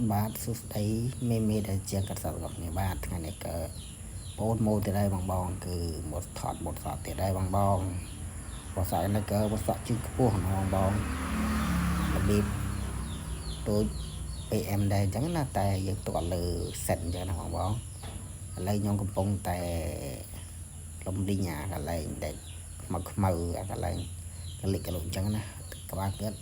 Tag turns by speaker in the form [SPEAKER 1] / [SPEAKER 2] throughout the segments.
[SPEAKER 1] បាទសួស្តីមេដែលជាងកាត់សរបស់គ្នាបាទថ្ងៃនេះក៏បងម៉ូទៅដែរបងគឺមកថតមកសតទៀតដែរបងបើស្អែកនេះក៏មកសក់ជិះខ្ពស់បងរបៀបដូច PM ដែរអញ្ចឹងណាតែយើងទុកឲ្យលើ set អញ្ចឹងណាបងឥឡូវខ្ញុំកំពុងតែលំឌីងអាកន្លែងដែលខ្មៅអាកន្លែងកលិចកលុចអញ្ចឹងណាក្បាលគាត់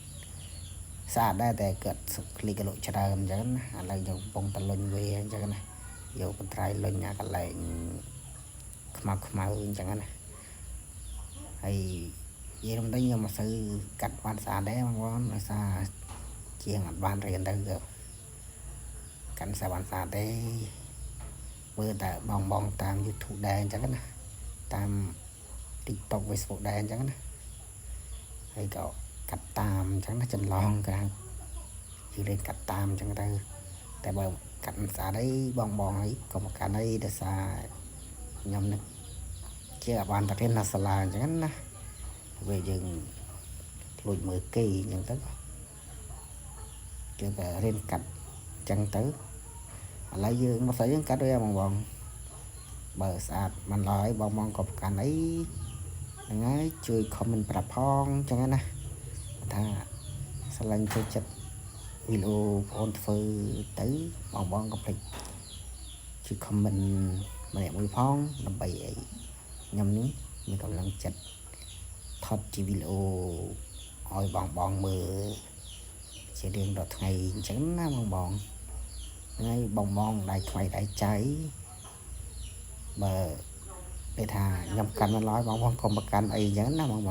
[SPEAKER 1] ស្អាតដែរតែគាត់คลิกកលុចច្រើនអញ្ចឹងណាឥឡូវយើងកំពុងតែលុញវាអញ្ចឹងណាយកបន្ត្រៃលុញអាកន្លែងខ្មៅអញ្ចឹងណាហើយនិយាយរំដេញខ្ញុំមកសូវកាត់បានស្អាតដែរបងដោយសារជាងអត់បានរៀនទៅកាន់ស្អាតបានស្អាតទេមើលតែបងតាម YouTube ដែរអញ្ចឹងណាតាម TikTok Facebook ដែរអញ្ចឹងណាហើយក៏កាត់តាមអញ្ចឹងណាចន្លងក្រៅយើងរៀនកាត់តាមអញ្ចឹងទៅតែបើកាត់មិនស្អាតអីបងអីក៏មកកាន់អីដោយសារខ្ញុំនឹកជាបានតែរៀននៅសាលាអញ្ចឹងណាពេលយើងលួចមើលគេអញ្ចឹងទៅយើងតែរៀនកាត់អញ្ចឹងទៅឥឡូវយើងមកស្អីយើងកាត់វាបងបើស្អាតមិនឡើយបងក៏ប្រកាន់អីហ្នឹងហើយជួយ comment ប្រាប់ផងអញ្ចឹងណាថាស្រឡាញ់ចូលចិត្តវីដេអូបងធ្វើទៅបងកុំភ្លេចជួយ comment ម្នាក់មួយផងដើម្បីឲ្យខ្ញុំនេះមានកម្លាំងចិត្តថតជាវីដេអូឲ្យបងមើលជារៀងរាល់ថ្ងៃអញ្ចឹងណាបងថ្ងៃបងដៃថ្មីដៃចៃបើពេលថាខ្ញុំកាន់មិនឡើយបងកុំប្រកាន់អីអញ្ចឹងណាបង